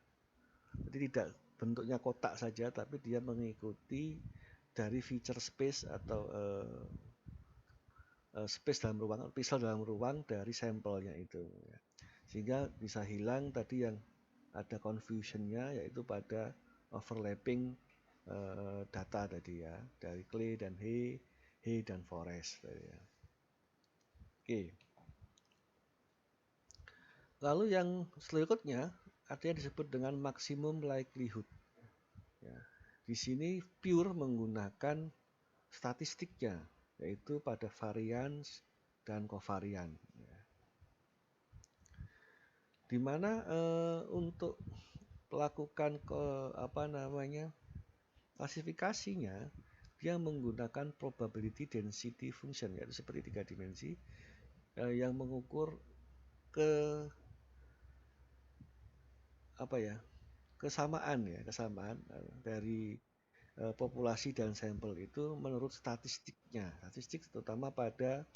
Jadi tidak bentuknya kotak saja, tapi dia mengikuti dari feature space atau space dalam ruang, pixel dalam ruang dari sampelnya itu. Ya. Sehingga bisa hilang tadi yang ada confusionnya, yaitu pada overlapping data tadi ya, dari clay dan hay dan forest tadi ya. Oke. Lalu yang selanjutnya ada yang disebut dengan maximum likelihood. Ya. Di sini pure menggunakan statistiknya, yaitu pada varians dan covarian. Ya. Di mana untuk melakukan klasifikasinya, dia menggunakan probability density function, yaitu seperti 3 dimensi yang mengukur kesamaan dari populasi dan sampel itu menurut statistiknya. Statistik terutama pada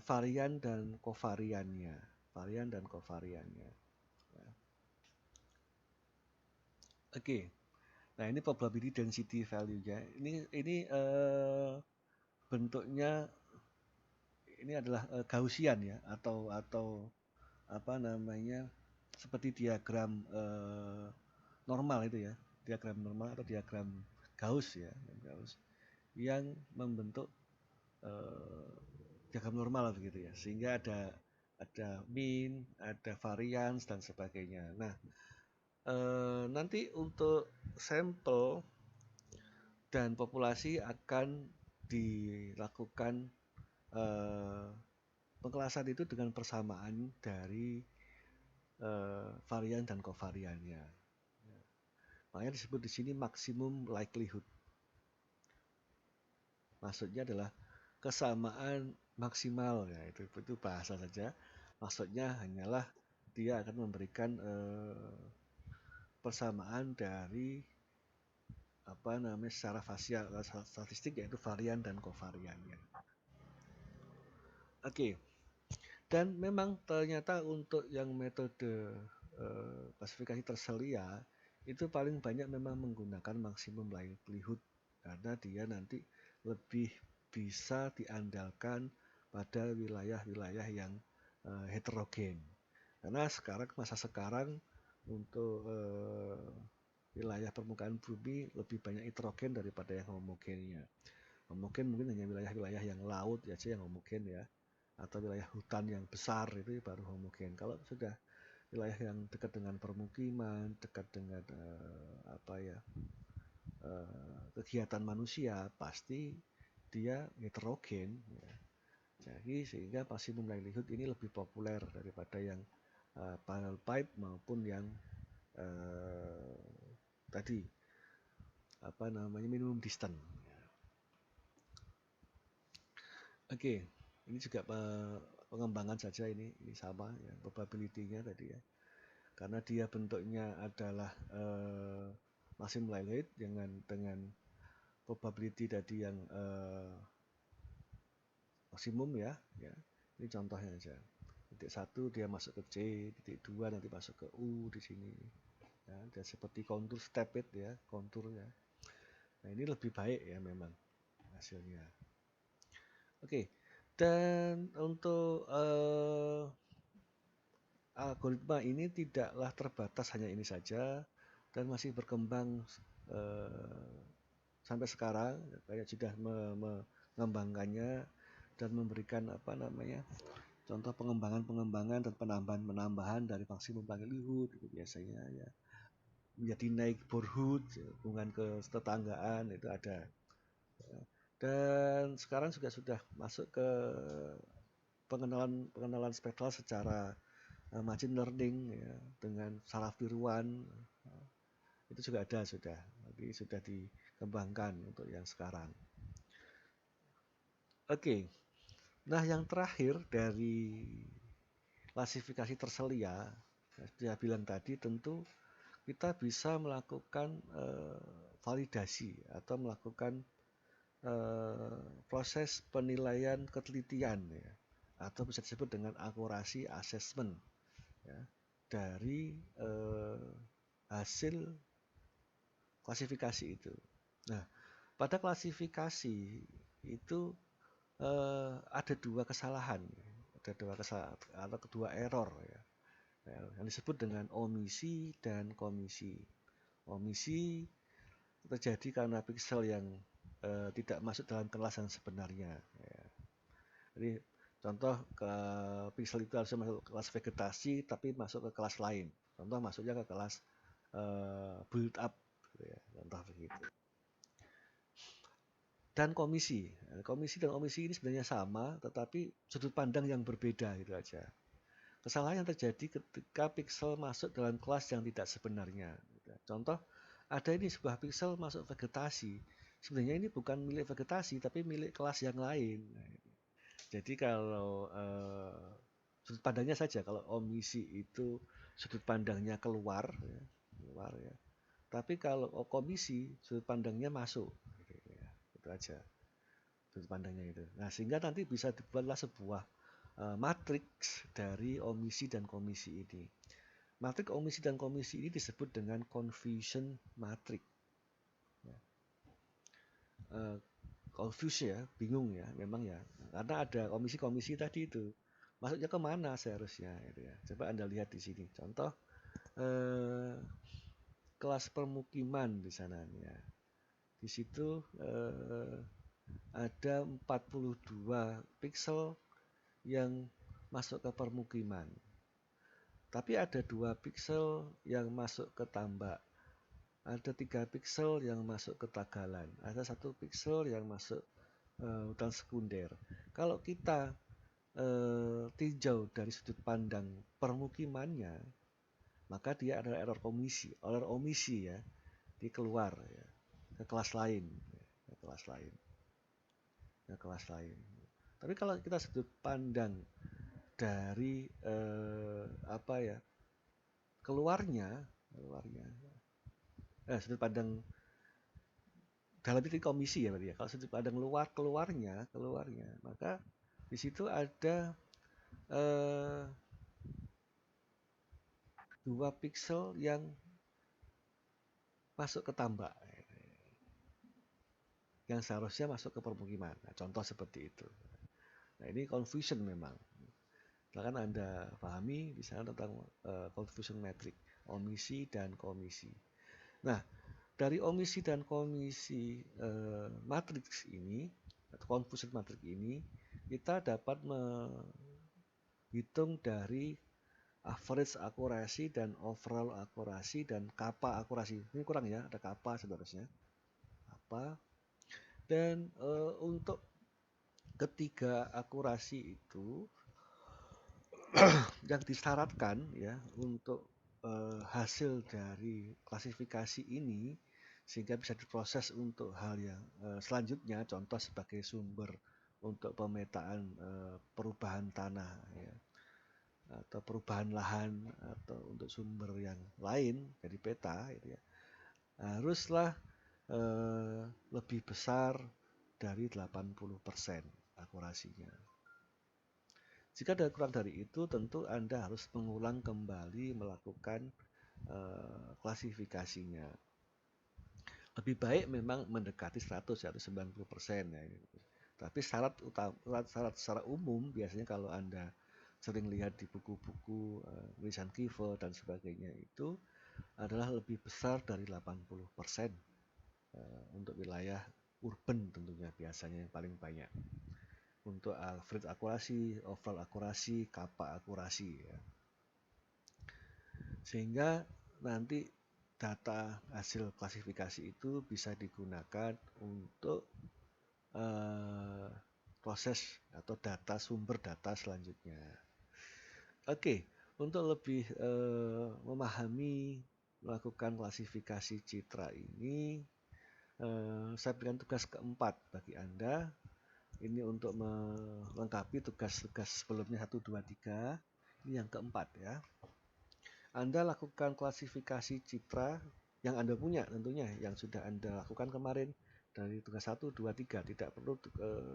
varian dan kovariannya. Ya. Oke. Nah, ini probability density value-nya. Ini bentuknya ini adalah Gaussian ya, atau seperti diagram normal itu ya, diagram normal atau diagram Gauss ya, Gauss yang membentuk diagram normal begitu ya, sehingga ada mean, ada variance dan sebagainya. Nah, nanti untuk sampel dan populasi akan dilakukan pengelasan itu dengan persamaan dari varian dan kovariannya. Makanya disebut di sini maksimum likelihood. Maksudnya adalah kesamaan maksimal ya, itu bahasa saja. Maksudnya hanyalah dia akan memberikan persamaan dari apa namanya secara fasial statistik, yaitu varian dan kovariannya. Oke. Dan memang ternyata untuk yang metode klasifikasi terselia itu paling banyak memang menggunakan maksimum likelihood, karena dia nanti lebih bisa diandalkan pada wilayah-wilayah yang heterogen. Karena masa sekarang untuk wilayah permukaan bumi lebih banyak heterogen daripada yang homogennya. Homogen mungkin hanya wilayah-wilayah yang laut aja yang homogen ya, atau wilayah hutan yang besar itu baru homogen. Kalau sudah wilayah yang dekat dengan permukiman, dekat dengan kegiatan manusia, pasti dia heterogen ya. Jadi sehingga maksimum likelihood ini lebih populer daripada yang parallel pipe maupun yang tadi apa namanya minimum distance. Oke, ini juga pengembangan saja ini sama ya, probability-nya tadi ya. Karena dia bentuknya adalah maksimum likelihood dengan probability tadi yang maksimum ya. Ini contohnya aja. Titik 1 dia masuk ke C, titik 2 nanti masuk ke U di sini. Ya, dan seperti kontur steped ya, konturnya. Nah, ini lebih baik ya memang hasilnya. Oke. Dan untuk algoritma ini tidaklah terbatas hanya ini saja dan masih berkembang sampai sekarang. Kayak sudah mengembangkannya dan memberikan apa namanya contoh pengembangan dan penambahan dari maksimum likelihood itu biasanya ya menjadi neighborhood, hubungan ke tetanggaan itu ada. Dan sekarang juga sudah masuk ke pengenalan spektral secara machine learning ya, dengan saraf tiruan itu juga ada tapi sudah dikembangkan untuk yang sekarang. Oke. Nah, yang terakhir dari klasifikasi terselia, saya bilang tadi tentu kita bisa melakukan validasi atau melakukan proses penilaian ketelitian ya, atau bisa disebut dengan akurasi assessment ya, dari hasil klasifikasi itu. Nah, pada klasifikasi itu ada dua kesalahan, atau kedua error ya, yang disebut dengan omisi dan komisi. Omisi terjadi karena piksel yang tidak masuk dalam kelas yang sebenarnya. Ya. Jadi contoh piksel itu harusnya masuk ke kelas vegetasi tapi masuk ke kelas lain. Contoh masuknya ke kelas build up, gitu ya. Contoh begitu. Dan komisi dan omisi ini sebenarnya sama, tetapi sudut pandang yang berbeda gitu aja. Kesalahan yang terjadi ketika piksel masuk dalam kelas yang tidak sebenarnya. Contoh, ada ini sebuah piksel masuk vegetasi. Sebenarnya ini bukan milik vegetasi, tapi milik kelas yang lain. Jadi kalau sudut pandangnya saja, kalau omisi itu sudut pandangnya keluar ya. Tapi kalau komisi sudut pandangnya masuk. Itu aja sudut pandangnya itu. Nah, sehingga nanti bisa dibuatlah sebuah matriks dari omisi dan komisi ini. Matriks omisi dan komisi ini disebut dengan confusion matrix. Ya. Confuse ya, bingung ya, memang ya. Karena ada komisi-komisi tadi itu. Masuknya ke mana seharusnya gitu ya. Coba Anda lihat di sini. Contoh kelas permukiman di sana ya. Di situ ada 42 pixel yang masuk ke permukiman. Tapi ada 2 pixel yang masuk ke tambak. Ada 3 pixel yang masuk ke tagalan. Ada 1 pixel yang masuk hutan sekunder. Kalau kita tinjau dari sudut pandang permukimannya, maka dia adalah error omisi ya, di keluar ya, ke kelas lain, ke kelas lain, ke kelas lain. Tapi kalau kita sudut pandang dari apa ya, keluarnya, sudut pandang dalam itu komisi ya berarti ya. Kalau sudut pandang keluarnya, maka di situ ada 2 pixel yang masuk ke tambak, yang seharusnya masuk ke permukiman. Nah, contoh seperti itu. Nah, ini confusion memang. Silakan Anda pahami di sana tentang confusion metric, omisi dan komisi. Nah, dari omisi dan komisi matriks ini, atau confusion matrix ini, kita dapat menghitung dari average akurasi dan overall akurasi dan kappa akurasi. Ini kurang ya, ada kappa seharusnya. Kappa. Dan untuk ketiga akurasi itu yang disyaratkan ya untuk hasil dari klasifikasi ini sehingga bisa diproses untuk hal yang selanjutnya, contoh sebagai sumber untuk pemetaan perubahan tanah ya, atau perubahan lahan atau untuk sumber yang lain dari peta gitu ya, haruslah lebih besar dari 80% akurasinya. Jika ada kurang dari itu, tentu Anda harus mengulang kembali melakukan klasifikasinya. Lebih baik memang mendekati 100 atau 90% ya. Tapi syarat secara umum biasanya kalau Anda sering lihat di buku-buku tulisan Kiefer dan sebagainya itu adalah lebih besar dari 80% untuk wilayah urban tentunya biasanya yang paling banyak. Untuk average akurasi, overall akurasi, kappa akurasi ya. Sehingga nanti data hasil klasifikasi itu bisa digunakan untuk proses atau sumber data selanjutnya. Oke, untuk lebih memahami melakukan klasifikasi citra ini, saya berikan tugas keempat bagi Anda. Ini untuk melengkapi tugas-tugas sebelumnya 1, 2, 3. Ini yang keempat ya. Anda lakukan klasifikasi citra yang Anda punya tentunya, yang sudah Anda lakukan kemarin dari tugas 1, 2, 3. Tidak perlu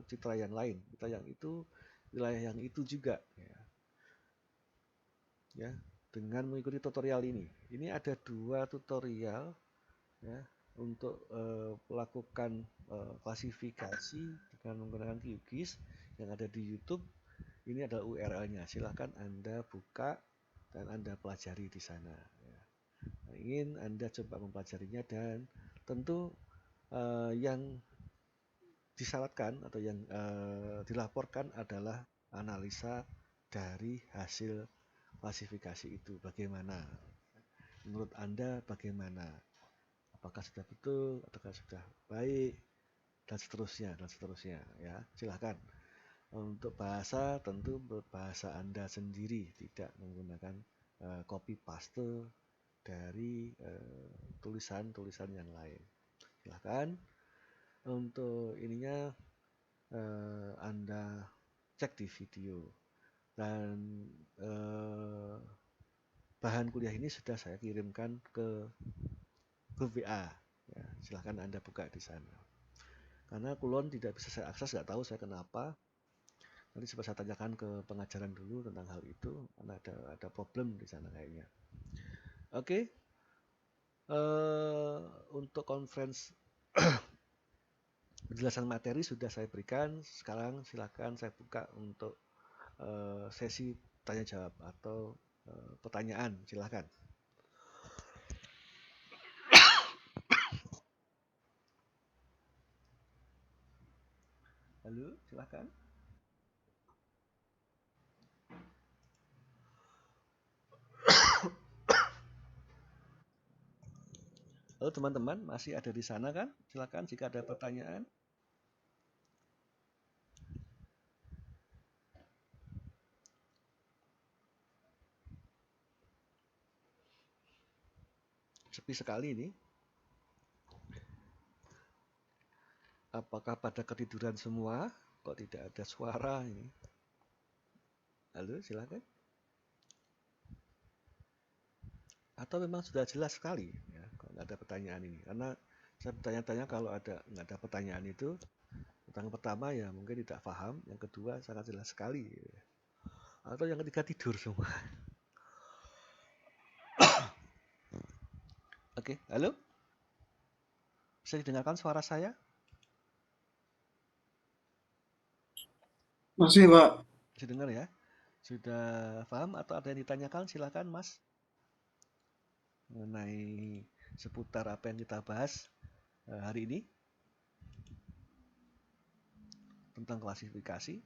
citra yang lain. Citra yang itu, wilayah yang itu juga ya, dengan mengikuti tutorial ini. Ini ada 2 tutorial ya untuk melakukan klasifikasi dengan menggunakan QGIS yang ada di YouTube. Ini adalah URL-nya. Silahkan Anda buka dan Anda pelajari di sana. Ya. Nah, ingin Anda coba mempelajarinya dan tentu yang disyaratkan atau yang dilaporkan adalah analisa dari hasil klasifikasi itu. Bagaimana? Menurut Anda bagaimana? Apakah sudah betul, ataukah sudah baik, dan seterusnya ya. Silahkan. Untuk bahasa tentu bahasa Anda sendiri, tidak menggunakan copy paste dari tulisan-tulisan yang lain. Silahkan. Untuk ininya Anda cek di video dan bahan kuliah ini sudah saya kirimkan ke grup WA ya, silahkan Anda buka di sana. Karena kulon tidak bisa saya akses, nggak tahu saya kenapa. Nanti coba saya tanyakan ke pengajaran dulu tentang hal itu, karena ada problem di sana kayaknya. Oke, untuk conference penjelasan materi sudah saya berikan. Sekarang silahkan saya buka untuk sesi tanya jawab atau pertanyaan, silahkan. Halo, silakan. Halo teman-teman, masih ada di sana kan? Silakan jika ada pertanyaan. Sepi sekali ini. Apakah pada ketiduran semua? Kok tidak ada suara ini? Halo, silakan. Atau memang sudah jelas sekali ya, kalau nggak ada pertanyaan ini? Karena saya bertanya-tanya kalau nggak ada pertanyaan itu, yang pertama ya mungkin tidak paham, yang kedua sangat jelas sekali, atau yang ketiga tidur semua. Oke, halo? Bisa didengarkan suara saya? Masih, Pak. Bisa dengar ya? Sudah paham atau ada yang ditanyakan? Silakan, Mas. Mengenai seputar apa yang kita bahas hari ini tentang klasifikasi.